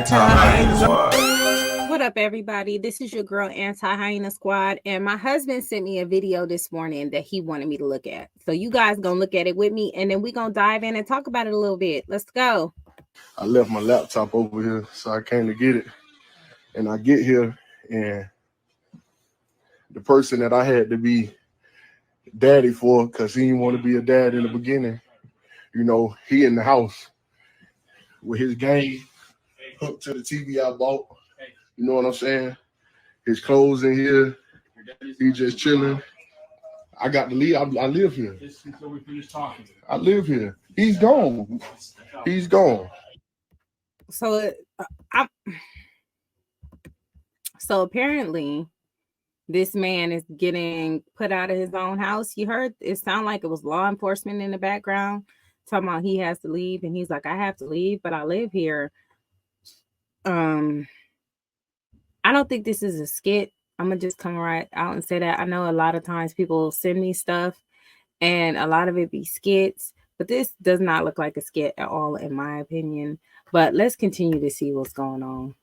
Anti-Hyena Squad. What up, everybody? This is your girl, Anti-Hyena Squad, and my husband sent me a video this morning that he wanted me to look at. So you guys gonna look at it with me, and then we gonna dive in and talk about it a little bit. Let's go. I left my laptop over here, so I came to get it. And I get here, and the person that I had to be daddy for, because he didn't want to be a dad in the beginning, you know, he in the house with his game hooked to the TV I bought. You know what I'm saying? His clothes in here. He just chilling. I got to leave. I live here. Until we finish talking. I live here. He's gone. He's gone. So, so apparently, this man is getting put out of his own house. You heard it sound like it was law enforcement in the background talking about he has to leave, and he's like, I have to leave, but I live here. I don't think this is a skit. I'm gonna just come right out and say that. I know a lot of times people send me stuff and a lot of it be skits, but this does not look like a skit at all, in my opinion. But let's continue to see what's going on.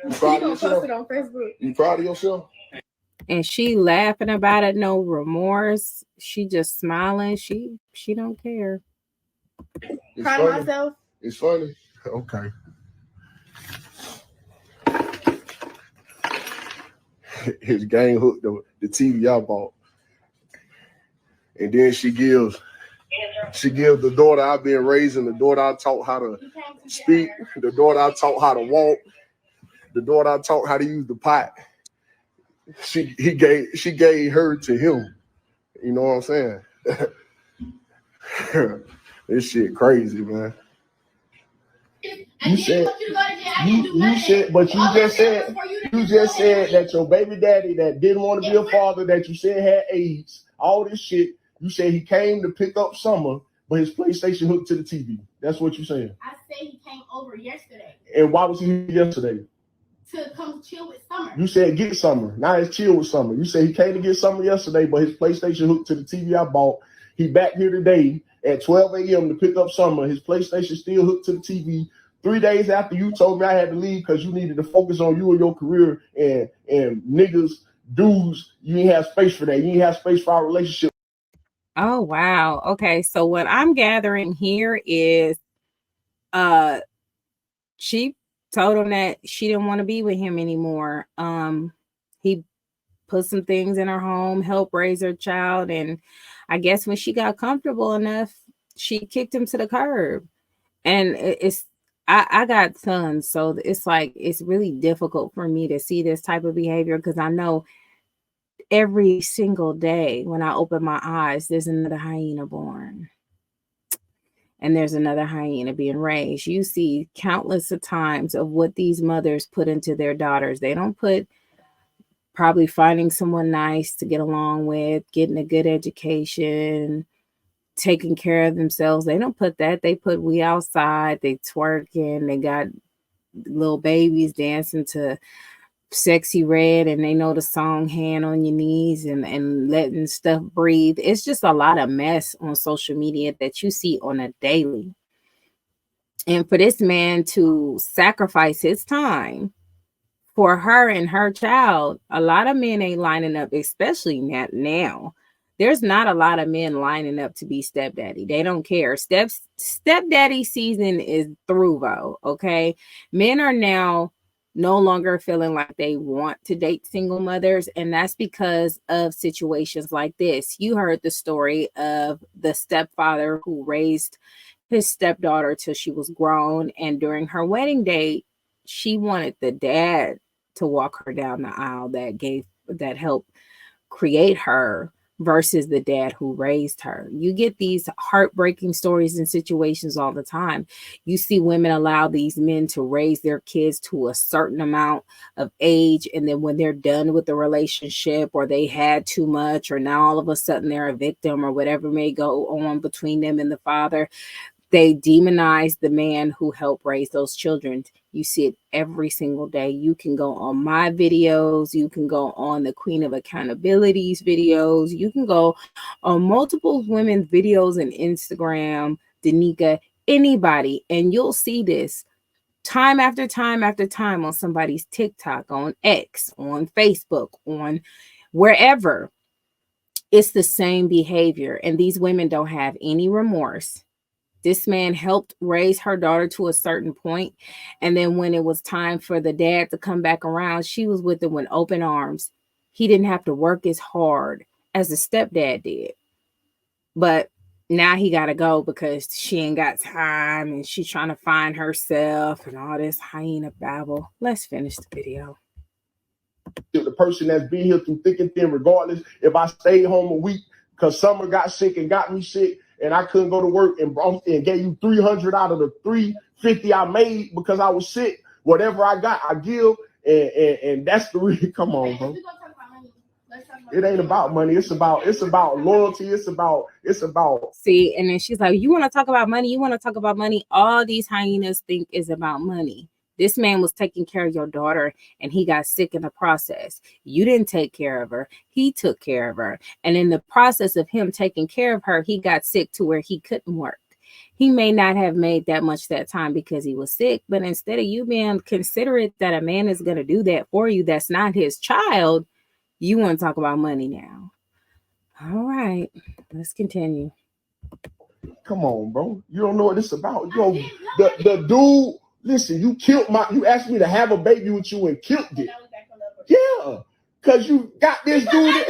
You proud of yourself? Post it on Facebook. You proud of yourself? And she laughing about it, no remorse. She just smiling. She don't care. It's Proud of myself. It's funny. Okay. His gang hooked the TV I bought. And then she gives the daughter I've been raising, the daughter I taught how to speak, the daughter I taught how to walk, the daughter I taught how to use the pot. She gave her to him. You know what I'm saying? This shit crazy, man. You just said that your baby daddy that didn't want to be a father, that you said had AIDS, all this shit. You said he came to pick up Summer, but his PlayStation hooked to the TV. That's what you saying. I said he came over yesterday. And why was he here yesterday? To come chill with Summer. You said get Summer. Now it's chill with Summer. You said he came to get Summer yesterday, but his PlayStation hooked to the TV I bought. He back here today at 12 a.m. to pick up Summer. His PlayStation still hooked to the TV. 3 days after you told me I had to leave because you needed to focus on you and your career, and niggas, dudes, you didn't have space for that. You didn't have space for our relationship. Oh, wow. Okay, so what I'm gathering here is she told him that she didn't want to be with him anymore. He put some things in her home, helped raise her child, and I guess when she got comfortable enough, she kicked him to the curb. And I got sons, so it's like it's really difficult for me to see this type of behavior, because I know every single day when I open my eyes, there's another hyena born. And there's another hyena being raised. You see countless of times of what these mothers put into their daughters. They don't put probably finding someone nice to get along with, getting a good education, taking care of themselves. They don't put that. They put we outside, they twerking, they got little babies dancing to Sexy Red, and they know the song Hand on Your Knees, and letting stuff breathe. It's just a lot of mess on social media that you see on a daily. And for this man to sacrifice his time for her and her child, a lot of men ain't lining up, especially now. There's not a lot of men lining up to be stepdaddy. They don't care. Stepdaddy season is through, though, okay? Men are now no longer feeling like they want to date single mothers, and that's because of situations like this. You heard the story of the stepfather who raised his stepdaughter till she was grown, and during her wedding day, she wanted the dad to walk her down the aisle that helped create her, versus the dad who raised her. You get these heartbreaking stories and situations all the time. You see women allow these men to raise their kids to a certain amount of age, and then when they're done with the relationship, or they had too much, or now all of a sudden they're a victim, or whatever may go on between them and the father, they demonize the man who helped raise those children. You see it every single day. You can go on my videos. You can go on the Queen of Accountability's videos. You can go on multiple women's videos on Instagram, Danica, anybody, and you'll see this time after time after time on somebody's TikTok, on X, on Facebook, on wherever. It's the same behavior, and these women don't have any remorse. This man helped raise her daughter to a certain point, and then when it was time for the dad to come back around, she was with him with open arms. He didn't have to work as hard as the stepdad did. But now he got to go because she ain't got time and she's trying to find herself and all this hyena babble. Let's finish the video. The person that's been here through thick and thin, regardless if I stayed home a week because Summer got sick and got me sick and I couldn't go to work and gave you 300 out of the 350 I made because I was sick. Whatever I got, I give, and that's the reason. Come on, bro. It ain't about money. It's about loyalty. It's about. See, and then she's like, "You want to talk about money? You want to talk about money?" All these hyenas think is about money. This man was taking care of your daughter and he got sick in the process. You didn't take care of her. He took care of her. And in the process of him taking care of her, he got sick to where he couldn't work. He may not have made that much that time because he was sick, but instead of you being considerate that a man is going to do that for you, that's not his child, you want to talk about money now. All right, let's continue. Come on, bro. You don't know what it's about. Yo, the dude, listen, you asked me to have a baby with you and killed it. Yeah, because you got this dude.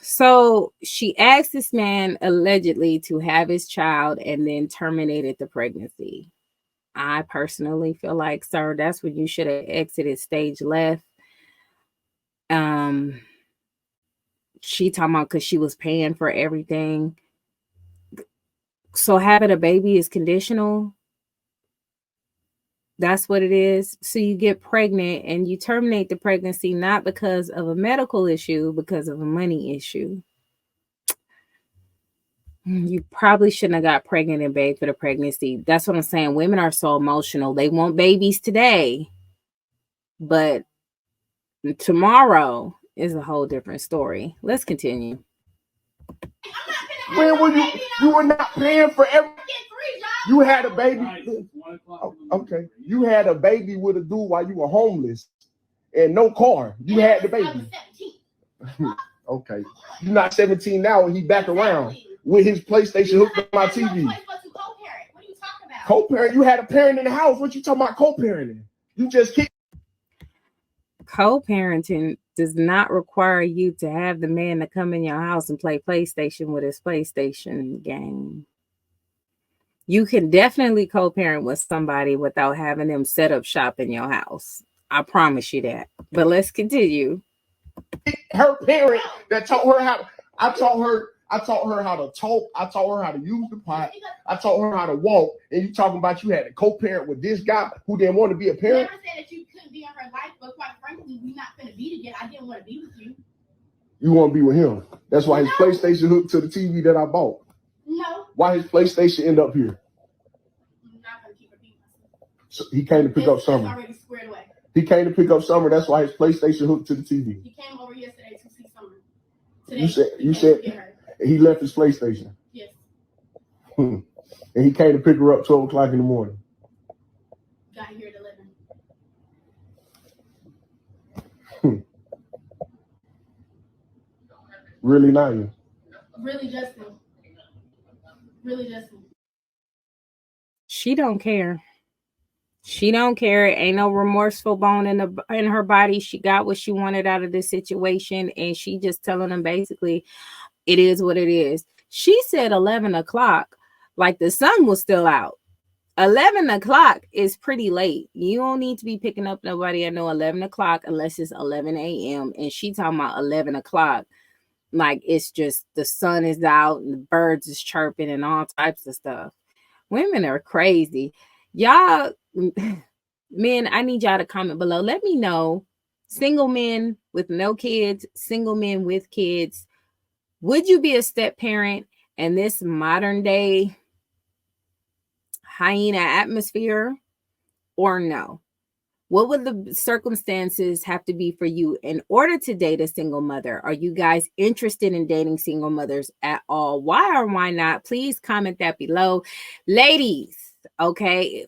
So she asked this man allegedly to have his child and then terminated the pregnancy. I personally feel like, sir, that's when you should have exited stage left. She talking about because she was paying for everything. So having a baby is conditional. That's what it is. So you get pregnant and you terminate the pregnancy not because of a medical issue, because of a money issue. You probably shouldn't have got pregnant and begged for the pregnancy. That's what I'm saying. Women are so emotional. They want babies today, but tomorrow is a whole different story. Let's continue. When were you were not paying for everything. You had a baby. Okay. You had a baby with a dude while you were homeless and no car. You had the baby. Okay. You're not 17 now and he back around with his PlayStation hooked up my TV. What are you talking about? Co-parent. You had a parent in the house. What you talking about co-parenting? You just keep. Co-parenting does not require you to have the man to come in your house and play PlayStation with his PlayStation game. You can definitely co-parent with somebody without having them set up shop in your house. I promise you that. But let's continue. Her parent that taught her how. I taught her how to talk. I taught her how to use the pot. I taught her how to walk. And you talking about you had a co-parent with this guy who didn't want to be a parent? I never said that you couldn't be in her life, but quite frankly, we're not going to be together. I didn't want to be with you. You want to be with him. That's why his PlayStation hooked to the TV that I bought. No. Why his PlayStation end up here? I'm not going to keep repeating myself. So he came to pick up Summer. Already squared away. He came to pick up Summer. That's why his PlayStation hooked to the TV. He came over yesterday to see Summer. Today, you said he left his PlayStation. Yes. And he came to pick her up 12 o'clock in the morning. Got here at 11. Really, Naya? Really, Justin. Really, Justin. She don't care. She don't care. Ain't no remorseful bone in her body. She got what she wanted out of this situation, and she just telling them basically, it is what it is. She said 11 o'clock, like the sun was still out. 11 o'clock is pretty late. You don't need to be picking up nobody at no 11 o'clock unless it's 11 a.m. And she talking about 11 o'clock. Like it's just the sun is out and the birds is chirping and all types of stuff. Women are crazy. Y'all, men, I need y'all to comment below. Let me know, single men with no kids, single men with kids, would you be a step parent in this modern day hyena atmosphere or no? What would the circumstances have to be for you in order to date a single mother? Are you guys interested in dating single mothers at all? Why or why not? Please comment that below. Ladies, okay,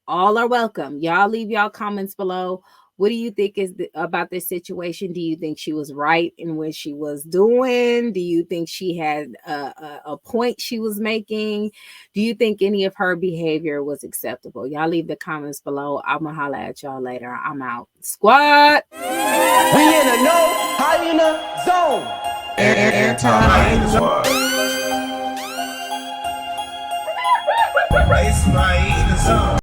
all are welcome. Y'all leave y'all comments below. What do you think about this situation? Do you think she was right in what she was doing? Do you think she had a point she was making? Do you think any of her behavior was acceptable? Y'all leave the comments below. I'm going to holler at y'all later. I'm out. Squad! We in a no hyena zone. Airtime.